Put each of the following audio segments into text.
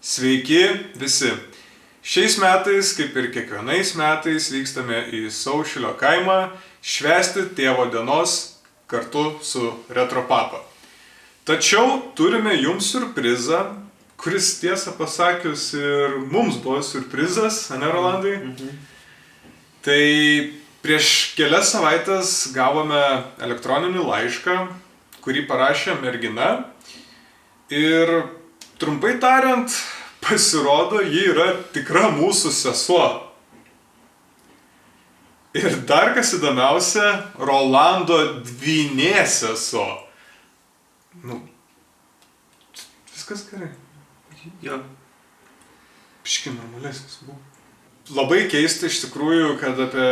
Sveiki visi. Šiais metais, kaip ir kiekvienais metais, vykstame į Saušilio kaimą švęsti tėvo dienos kartu su Retro Papa. Tačiau turime jums siurprizą, kuris tiesą pasakius ir mums buvo siurprizas, ane Rolandai? Tai prieš kelias savaitės gavome elektroninį laišką, kurį parašė mergina ir trumpai tariant, pasirodo, ji yra tikra mūsų sesuo. Ir dar kas įdomiausia, Rolando dvynė sesuo. Viskas gerai. Jo. Piški normalesnis buvo. Labai keista iš tikrųjų, kad apie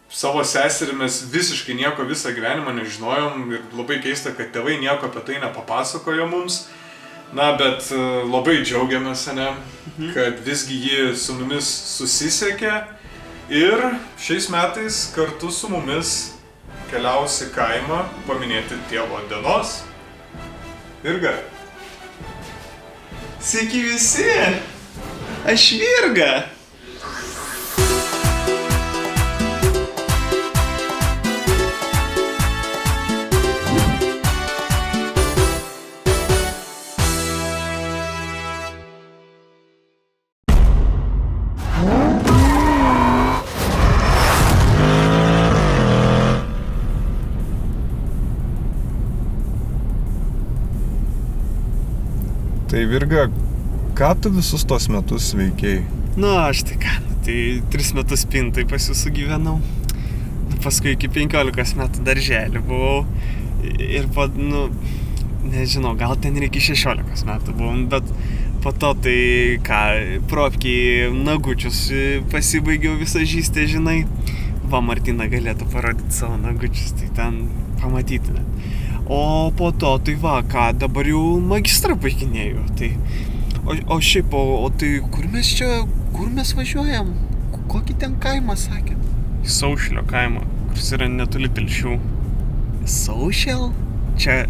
savo seserį mes visiškai nieko visą gyvenimą nežinojom ir labai keista, kad tėvai nieko apie tai nepapasakojo mums. Na, bet labai džiaugiamės, ane, kad visgi ji su mumis susisiekė ir šiais metais kartu su mumis keliaus į kaimą paminėti tėvo dienos. Virga. Sveiki visi! Aš Virga! Tai Virga, ką tu visus tos metus veikėjai? Aš tai ką, tai 3 metus pintai pas jūsų gyvenau. Paskui iki 15 metų darželį buvau. Ir nežinau, gal ten ir iki 16 metų buvom, bet po to tai ką, profkiai nagučius pasibaigiau visažystę, žinai. Va, Martina galėtų parodyti savo nagučius, tai ten pamatytumėt. O po to, tai va, ką, dabar jau magistrą baiginėjau, tai... O šiaip, tai kur mes važiuojam? Kokį ten kaimą sakėt? Į Saušilio kaimą, kuris yra netoli Telšių. Saušil? Čia...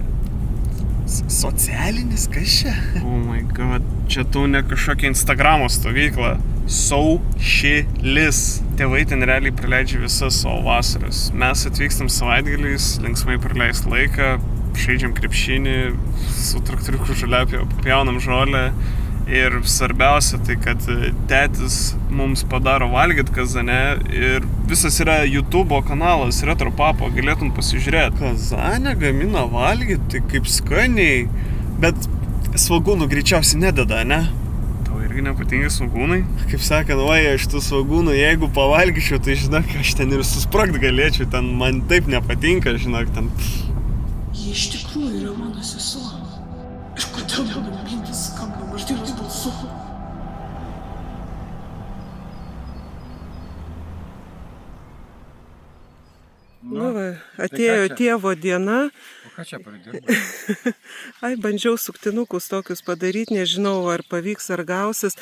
socialinis, kas čia? Oh my god, čia tau ne kažkokia Instagramo stovykla. Saušilis. Tėvai ten realiai praleidžia visas savo vasaras. Mes atvykstam savaitgaliais, linksmai praleist laiką, žaidžiam krepšinį, su traktoriuku žaliapio pjaunam žolę. Ir svarbiausia tai, kad tėtis mums padaro valgyt Kazane ir visas yra YouTube'o kanalas Retro Papa, galėtum pasižiūrėti. Kazane gamina valgyt, tai kaip skaniai, bet svagūnų greičiausiai nededa, ne? Tau irgi nepatinka svagūnai? Kaip sakant, iš tų svagūnų, jeigu pavalgyčiau, tai žinok, aš ten ir suspragt galėčiau, ten man taip nepatinka, žinok, ten... Ji iš tikrųjų yra mano sesuo. Ir kodėl mano mintis skamba maždienos balsu? Atėjo tėvo diena. O ką čia pradėjau? Bandžiau suktinukus tokius padaryti, nežinau, ar pavyks, ar gausis.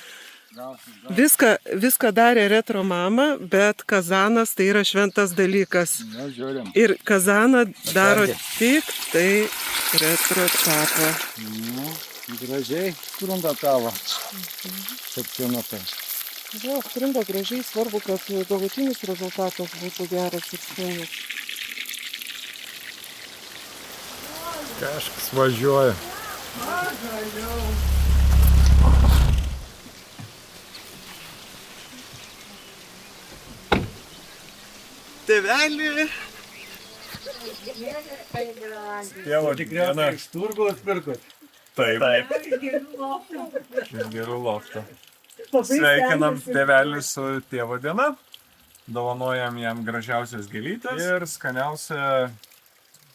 Viską darė Retro mama, bet kazanas tai yra šventas dalykas. Žiūrėjom. Ir kazaną daro tik tai Retro Papa. Gražiai skrunda tavo. Septynukai. Skrunda gražiai, svarbu, kad galutinis rezultatas būtų geras ir skanus. Kažkas važiuoja. Tėvelį! Tėvo diena. Iš turgaus pirkot. Taip. Iš gerų lofto. Sveikinam tėvelį su tėvo diena. Dovanojam jam gražiausias gėlytes ir skaniausią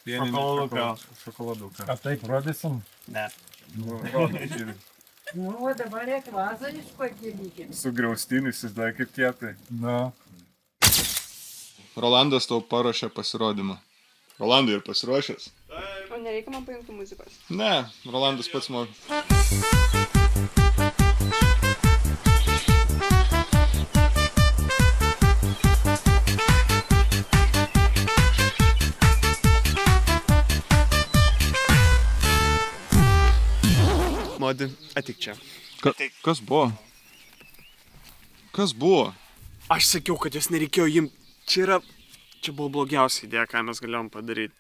šokoladuką. A taip rodysim? Ne. O dabar reikia vazą išpakėlyti. Su griaustinis, jis dar kaip kietai. Na. Rolandas tau paruošė pasirodymą. Rolandai ir pasiruošęs? O nereikia man paimti muzikos? Ne, Rolandas pats moka. Modi, atik čia. Kas buvo? Kas buvo? Aš sakiau, kad jos nereikėjo imti. Čia buvo blogiausia idėja, ką mes galėjom padaryti.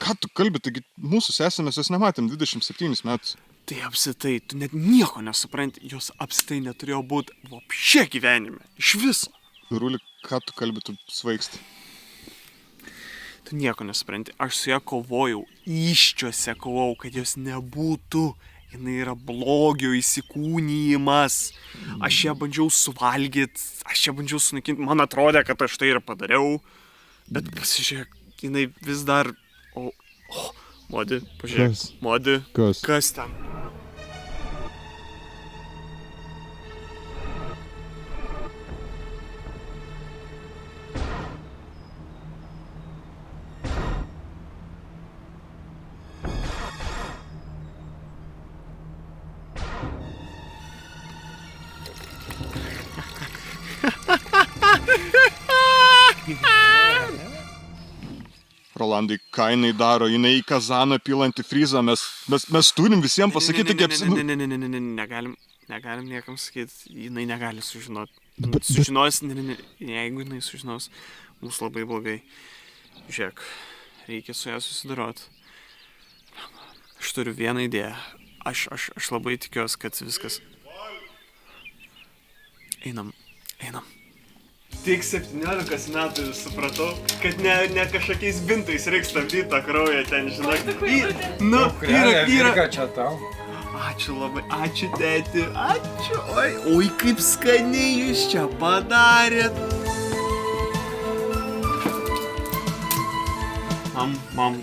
Ką tu kalbi, taigi mūsų sesę mes jos nematėm 27 metus. Tai apsitai, tu net nieko nesupranti, jos apsitai neturėjo būti vopšė gyvenime. Iš viso. Rūli, ką tu kalbi, tu svaigsti. Tu nieko nesupranti. Aš su ją kovojau, iščiuose kovojau, kad jos nebūtų. Jinai yra blogio įsikūnijimas. Aš ją bandžiau suvalgyti, aš ją bandžiau sunaikinti. Man atrodė, kad aš tai ir padariau. Bet pasižiūrėk, jinai vis dar... Modi, pažiūrėk. Kas? Modi. Kas? Kas ten? Rolandai, ką jinai daro? Jinai į kazaną pilanti fryzą. Mes turim visiems pasakyti, kaip... Negalim niekam sakyti. Jinai negali sužinoti. Sužinos, jeigu jinai sužinos, bus labai blogai. Žiūrėk, reikia su ją susidoroti. Aš turiu vieną idėją. Aš labai tikiuosi, kad viskas... Einam. Tik 17 metų supratau, kad ne kažkokiais bintais reiks stabdyti tą kraują ten, žinok. Yra čia tau. Ačiū labai, ačiū tėti, ačiū. Oi, kaip skaniai jūs čia padarėt. Mam,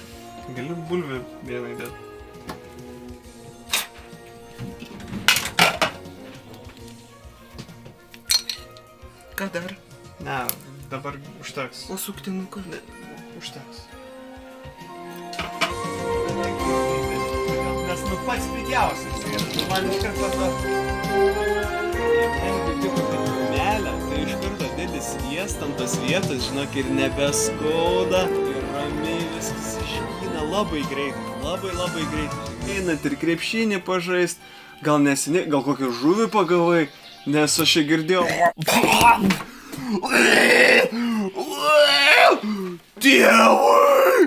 gali bulvę vieną įdėti? Ką dar? Ne, dabar užteks. O suktinuką? Ne, užteks. Nes pats pigiausias yra. Man iš karto jeigu tik apie melę, tai iš karto dėdis sviestam tas vietas, žinok, ir nebeskauda. Ir ramiai viskas išgyna labai greitai. Labai greitai. Einat ir krepšinį pažaist. Gal neseniai, gal kokią žuvį pagavai. Nes aš čia girdėjau... Dievui!